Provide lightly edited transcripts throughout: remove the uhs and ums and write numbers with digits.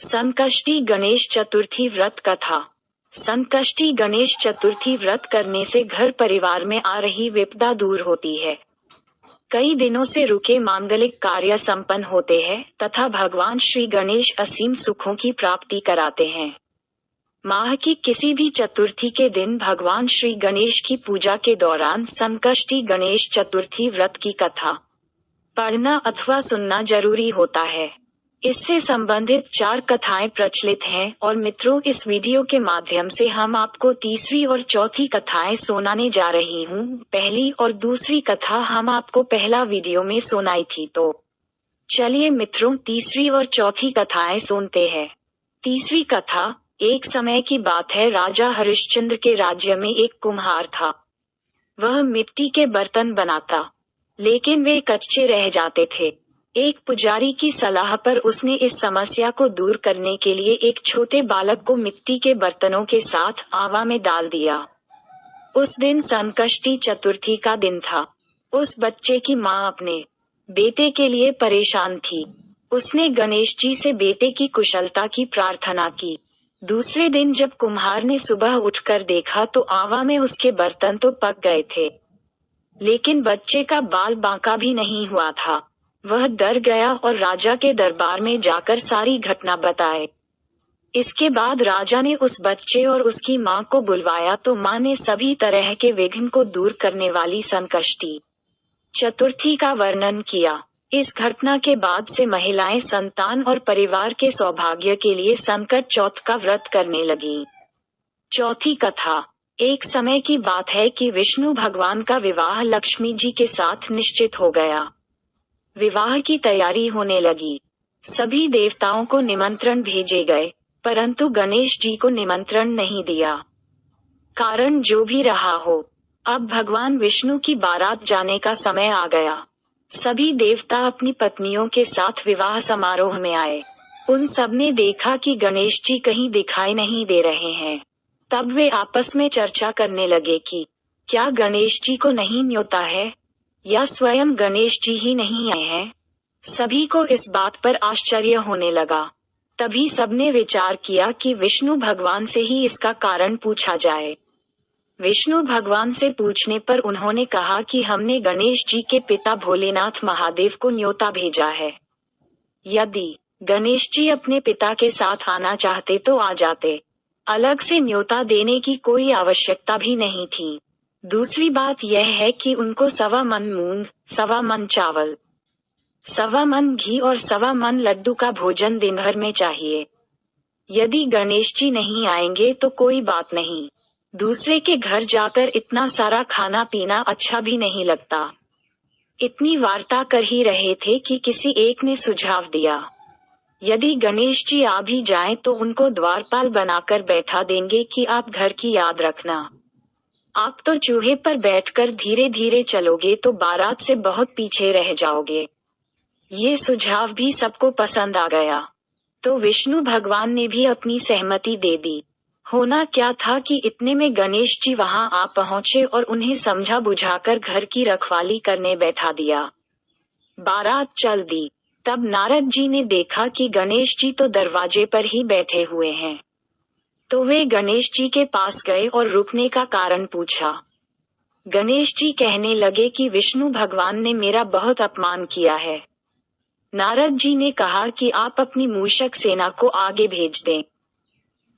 संकष्टी गणेश चतुर्थी व्रत कथा। संकष्टी गणेश चतुर्थी व्रत करने से घर परिवार में आ रही विपदा दूर होती है। कई दिनों से रुके मांगलिक कार्य संपन्न होते हैं तथा भगवान श्री गणेश असीम सुखों की प्राप्ति कराते हैं। माह की किसी भी चतुर्थी के दिन भगवान श्री गणेश की पूजा के दौरान संकष्टी गणेश चतुर्थी व्रत की कथा पढ़ना अथवा सुनना जरूरी होता है। इससे संबंधित 4 कथाएं प्रचलित हैं और मित्रों, इस वीडियो के माध्यम से हम आपको तीसरी और चौथी कथाएं सुनाने जा रही हूँ। पहली और दूसरी कथा हम आपको पहला वीडियो में सुनाई थी, तो चलिए मित्रों तीसरी और चौथी कथाएं सुनते हैं। तीसरी कथा। एक समय की बात है, राजा हरिश्चंद्र के राज्य में एक कुम्हार था। वह मिट्टी के बर्तन बनाता, लेकिन वे कच्चे रह जाते थे। एक पुजारी की सलाह पर उसने इस समस्या को दूर करने के लिए एक छोटे बालक को मिट्टी के बर्तनों के साथ आवा में डाल दिया। उस दिन संकष्टी चतुर्थी का दिन था। उस बच्चे की माँ अपने बेटे के लिए परेशान थी। उसने गणेश जी से बेटे की कुशलता की प्रार्थना की। दूसरे दिन जब कुम्हार ने सुबह उठकर देखा तो आवा में उसके बर्तन तो पक गए थे, लेकिन बच्चे का बाल बांका भी नहीं हुआ था। वह डर गया और राजा के दरबार में जाकर सारी घटना बताए। इसके बाद राजा ने उस बच्चे और उसकी माँ को बुलवाया तो माँ ने सभी तरह के विघ्न को दूर करने वाली संकष्टी चतुर्थी का वर्णन किया। इस घटना के बाद से महिलाएं संतान और परिवार के सौभाग्य के लिए संकट चौथ का व्रत करने लगी। चौथी कथा। एक समय की बात है कि विष्णु भगवान का विवाह लक्ष्मी जी के साथ निश्चित हो गया। विवाह की तैयारी होने लगी। सभी देवताओं को निमंत्रण भेजे गए, परंतु गणेश जी को निमंत्रण नहीं दिया। कारण जो भी रहा हो, अब भगवान विष्णु की बारात जाने का समय आ गया। सभी देवता अपनी पत्नियों के साथ विवाह समारोह में आए। उन सब ने देखा कि गणेश जी कहीं दिखाई नहीं दे रहे हैं। तब वे आपस में चर्चा करने लगे कि क्या गणेश जी को नहीं न्योता है, या स्वयं गणेश जी ही नहीं आए हैं। सभी को इस बात पर आश्चर्य होने लगा। तभी सबने विचार किया कि विष्णु भगवान से ही इसका कारण पूछा जाए। विष्णु भगवान से पूछने पर उन्होंने कहा कि हमने गणेश जी के पिता भोलेनाथ महादेव को न्योता भेजा है। यदि गणेश जी अपने पिता के साथ आना चाहते तो आ जाते। अलग से न्योता देने की कोई आवश्यकता भी नहीं थी। दूसरी बात यह है कि उनको 1.25 मन मूंग, 1.25 मन चावल, 1.25 मन घी और 1.25 मन लड्डू का भोजन दिन भर में चाहिए। यदि गणेश जी नहीं आएंगे तो कोई बात नहीं, दूसरे के घर जाकर इतना सारा खाना पीना अच्छा भी नहीं लगता। इतनी वार्ता कर ही रहे थे कि किसी एक ने सुझाव दिया, यदि गणेश जी आ भी जाएं तो उनको द्वारपाल बनाकर बैठा देंगे कि आप घर की याद रखना। आप तो चूहे पर बैठकर धीरे धीरे चलोगे तो बारात से बहुत पीछे रह जाओगे। ये सुझाव भी सबको पसंद आ गया, तो विष्णु भगवान ने भी अपनी सहमति दे दी। होना क्या था कि इतने में गणेश जी वहां आ पहुंचे और उन्हें समझा बुझाकर घर की रखवाली करने बैठा दिया। बारात चल दी। तब नारद जी ने देखा कि गणेश जी तो दरवाजे पर ही बैठे हुए हैं। तो वे गणेश जी के पास गए और रुकने का कारण पूछा। गणेश जी कहने लगे कि विष्णु भगवान ने मेरा बहुत अपमान किया है। नारद जी ने कहा कि आप अपनी मूषक सेना को आगे भेज दें,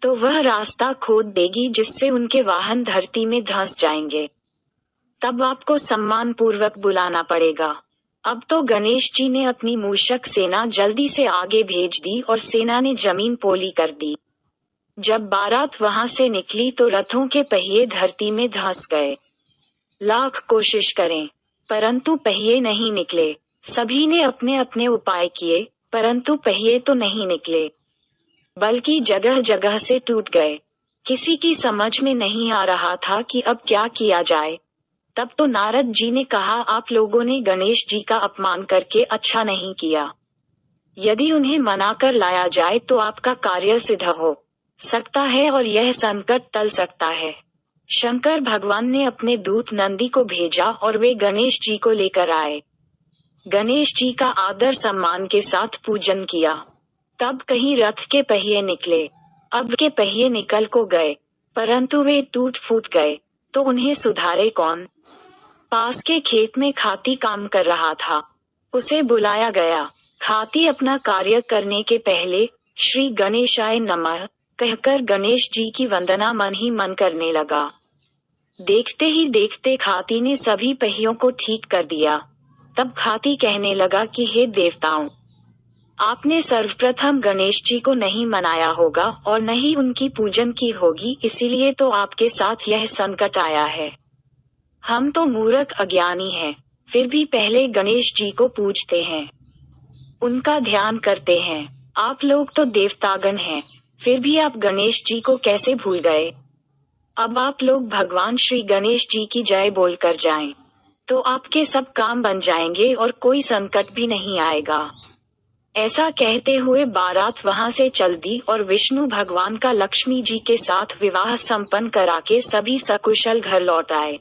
तो वह रास्ता खोद देगी जिससे उनके वाहन धरती में धंस जाएंगे। तब आपको सम्मान पूर्वक बुलाना पड़ेगा। अब तो गणेश जी ने अपनी मूषक सेना जल्दी से आगे भेज दी और सेना ने जमीन पोली कर दी। जब बारात वहां से निकली तो रथों के पहिए धरती में धंस गए। लाख कोशिश करें, परंतु पहिए नहीं निकले। सभी ने अपने अपने उपाय किए, परंतु पहिए तो नहीं निकले, बल्कि जगह जगह से टूट गए। किसी की समझ में नहीं आ रहा था कि अब क्या किया जाए। तब तो नारद जी ने कहा, आप लोगों ने गणेश जी का अपमान करके अच्छा नहीं किया। यदि उन्हें मना कर लाया जाए तो आपका कार्य सिद्ध हो सकता है और यह संकट टल सकता है। शंकर भगवान ने अपने दूत नंदी को भेजा और वे गणेश जी को लेकर आए। गणेश जी का आदर सम्मान के साथ पूजन किया। तब कहीं रथ के पहिए निकले। अब के पहिए निकल को गए, परंतु वे टूट फूट गए, तो उन्हें सुधारे कौन। पास के खेत में खाती काम कर रहा था। उसे बुलाया गया। खाती अपना कार्य करने के पहले श्री गणेशाय नमः कहकर गणेश जी की वंदना मन ही मन करने लगा। देखते ही देखते खाती ने सभी पहियों को ठीक कर दिया। तब खाती कहने लगा कि हे देवताओं, आपने सर्वप्रथम गणेश जी को नहीं मनाया होगा और न ही उनकी पूजन की होगी, इसीलिए तो आपके साथ यह संकट आया है। हम तो मूर्ख अज्ञानी हैं, फिर भी पहले गणेश जी को पूजते हैं, उनका ध्यान करते हैं। आप लोग तो देवतागण हैं, फिर भी आप गणेश जी को कैसे भूल गए। अब आप लोग भगवान श्री गणेश जी की जय बोलकर जाएं, तो आपके सब काम बन जाएंगे और कोई संकट भी नहीं आएगा। ऐसा कहते हुए बारात वहां से चल दी और विष्णु भगवान का लक्ष्मी जी के साथ विवाह संपन्न करा के सभी सकुशल घर लौट आए।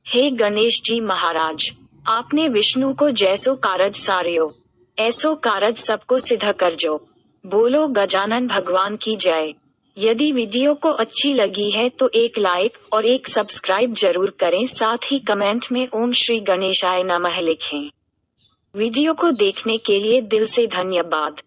हे गणेश जी महाराज, आपने विष्णु को जैसो कारज सार्यो, ऐसो कारज सबको सिद्ध कर जो। बोलो गजानन भगवान की जय। यदि वीडियो को अच्छी लगी है तो एक लाइक और एक सब्सक्राइब जरूर करें, साथ ही कमेंट में ओम श्री गणेशाय नमः लिखें। वीडियो को देखने के लिए दिल से धन्यवाद।